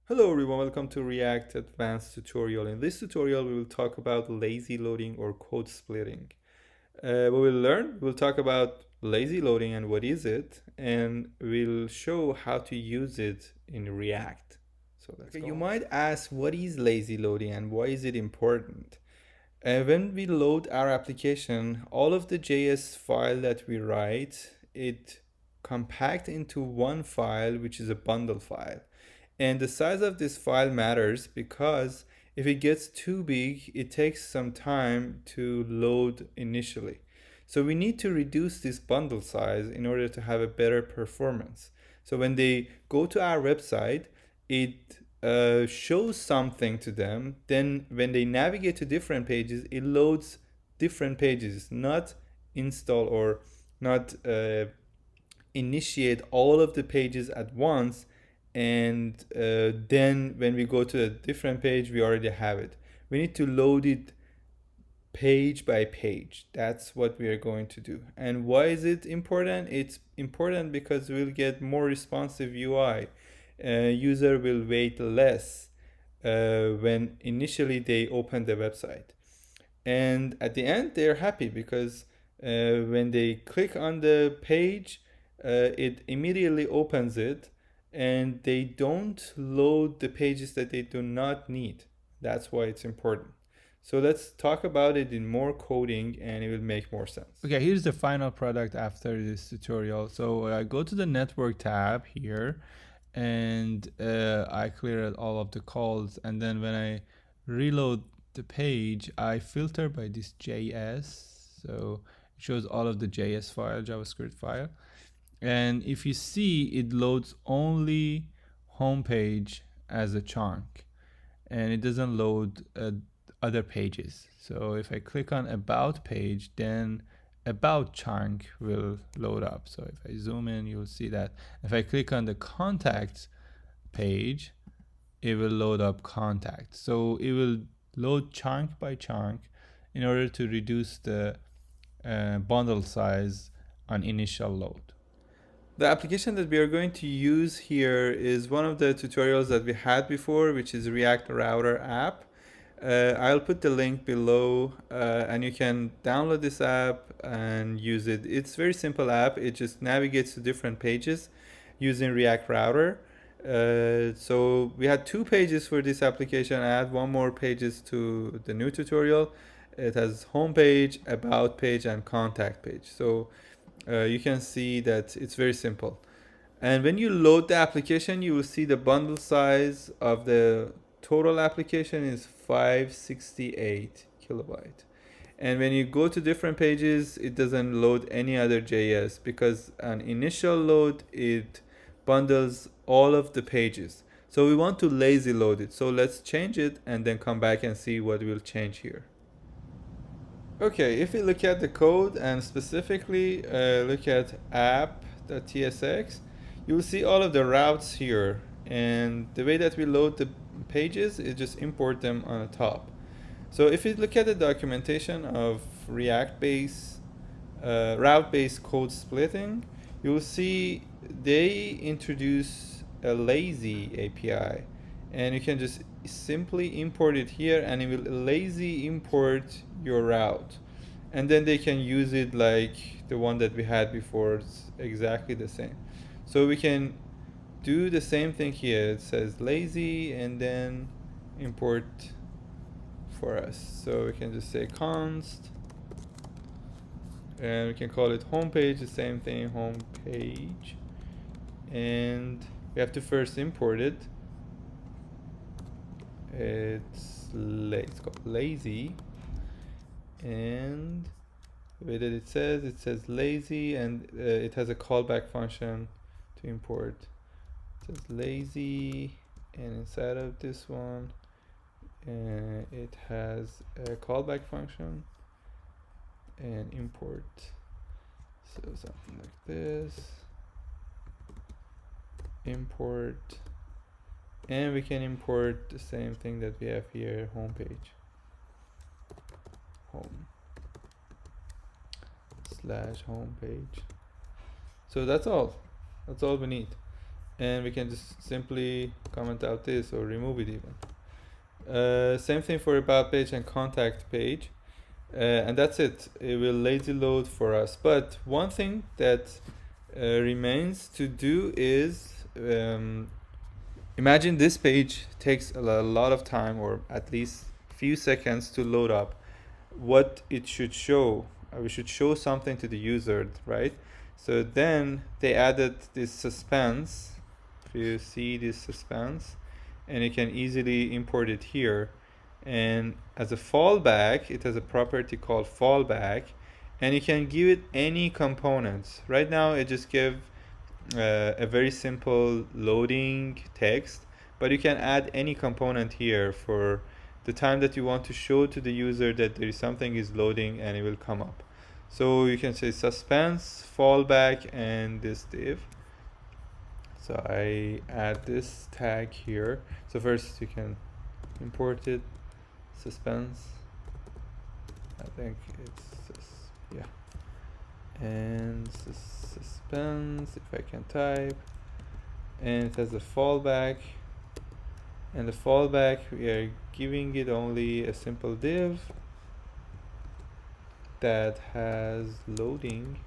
Hello everyone, welcome to React Advanced tutorial. In this tutorial, we will talk about lazy loading or code splitting. We'll talk about lazy loading and what is it, and we'll show how to use it in React. So let's go. You might ask, what is lazy loading and why is it important? When we load our application, all of the JS file that we write, it compact into one file, which is a bundle file. And the size of this file matters because if it gets too big, it takes some time to load initially. So we need to reduce this bundle size in order to have a better performance. So when they go to our website, it shows something to them. Then when they navigate to different pages, it loads different pages, not install or not initiate all of the pages at once, and then when we go to a different page we already have it. We need to load it page by page. That's what we are going to do. And why is it important? It's important because we'll get more responsive UI. User will wait less when initially they open the website, and at the end they're happy because when they click on the page, it immediately opens it, and they don't load the pages that they do not need. That's why it's important. So let's talk about it in more coding and it will make more sense. Okay, here's the final product after this tutorial. So I go to the network tab here, and I clear all of the calls, and then when I reload the page, I filter by this JS. So it shows all of the JS file, JavaScript file. And if you see, it loads only homepage as a chunk, and it doesn't load other pages. So if I click on about page, then about chunk will load up. So if I zoom in, you'll see that. If I click on the contacts page, it will load up contacts. So it will load chunk by chunk in order to reduce the bundle size on initial load. The application that we are going to use here is one of the tutorials that we had before, which is React Router app. I'll put the link below, and you can download this app and use it. It's a very simple app. It just navigates to different pages using React Router. So we had 2 pages for this application. I add one more pages to the new tutorial. It has home page, about page, and contact page. So you can see that it's very simple. And when you load the application, you will see the bundle size of the total application is 568 kilobyte. And when you go to different pages, it doesn't load any other JS because an initial load, it bundles all of the pages. So we want to lazy load it. So let's change it and then come back and see what will change here. Okay, if we look at the code and specifically look at app.tsx, you'll see all of the routes here. And the way that we load the pages is just import them on the top. So if you look at the documentation of React-based, route-based code splitting, you'll see they introduce a lazy API. And you can just simply import it here and it will lazy import your route. And then they can use it like the one that we had before. It's exactly the same. So we can do the same thing here. It says lazy and then import for us. So we can just say const, and we can call it homepage, the same thing, homepage. And we have to first import it. It's called lazy, and the way that it says lazy, and it has a callback function to import. It says lazy, and inside of this one it has a callback function and import. So something like this, import, and we can import the same thing that we have here, homepage, home/homepage. So that's all we need. and we can just simply comment out this or remove it even. Same thing for about page and contact page. And that's it. It will lazy load for us. But one thing that remains to do is imagine this page takes a lot of time, or at least few seconds to load up. What it should show, we should show something to the user, right? So then they added this suspense. If you see this suspense, and you can easily import it here. And as a fallback, it has a property called fallback, and you can give it any components. Right now it just gives a very simple loading text, but you can add any component here for the time that you want to show to the user that there is something is loading, and it will come up. So you can say suspense, fallback, and this div. So I add this tag here. So first you can import it, suspense. I think it's yeah, and suspense. If I can type, and it has a fallback. And the fallback, we are giving it only a simple div that has loading.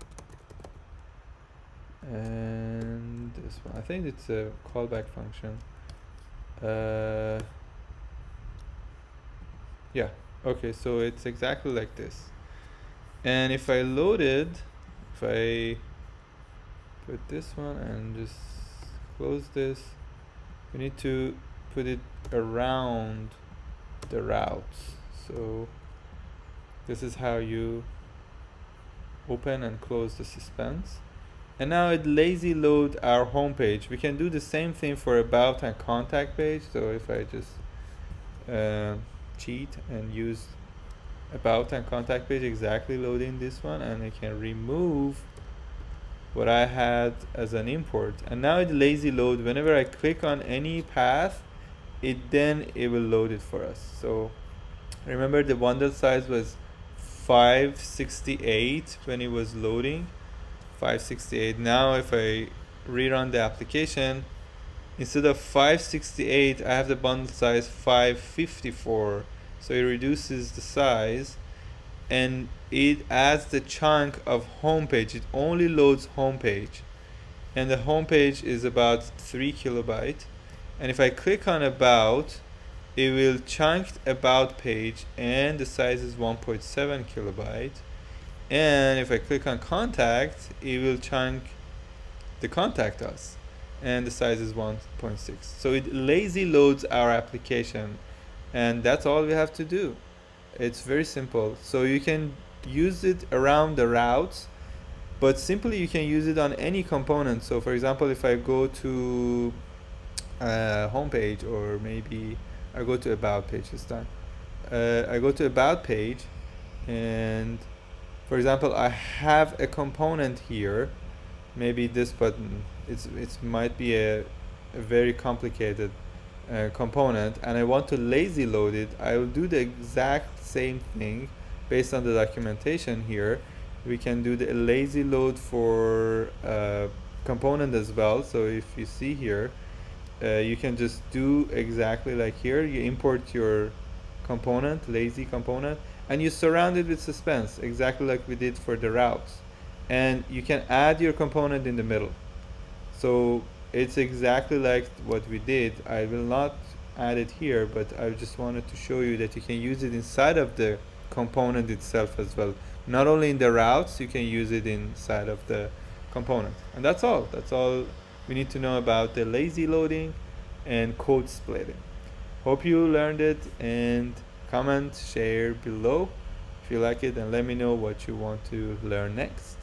And this one, I think it's a callback function. Yeah, okay, so it's exactly like this. And if I loaded, if I put this one and just close this, we need to put it around the routes. So this is how you open and close the suspense. And now it lazy load our home page. We can do the same thing for about and contact page. So if I just cheat and use about and contact page, exactly loading this one, and I can remove what I had as an import. And now it lazy load. Whenever I click on any path, it will load it for us. So remember the bundle size was 568 when it was loading. 568. Now if I rerun the application, instead of 568, I have the bundle size 554. So it reduces the size, and it adds the chunk of homepage. It only loads homepage, and the homepage is about 3 kilobyte. And if I click on about, it will chunk about page, and the size is 1.7 kilobyte. And if I click on contact, it will chunk the contact us, and the size is 1.6. So it lazy loads our application, and that's all we have to do. It's very simple. So you can use it around the routes, but simply you can use it on any component. So for example, if I go to homepage, or maybe I go to about page this time. I go to about page, and for example, I have a component here, maybe this button. It might be a very complicated component, and I want to lazy load it. I will do the exact same thing based on the documentation here. We can do the lazy load for component as well. So if you see here, you can just do exactly like here. You import your component, lazy component, and you surround it with suspense, exactly like we did for the routes. And you can add your component in the middle. So it's exactly like what we did. I will not add it here, but I just wanted to show you that you can use it inside of the component itself as well. Not only in the routes, you can use it inside of the component. And that's all. That's all we need to know about the lazy loading and code splitting. Hope you learned it, and comment, share below if you like it, and let me know what you want to learn next.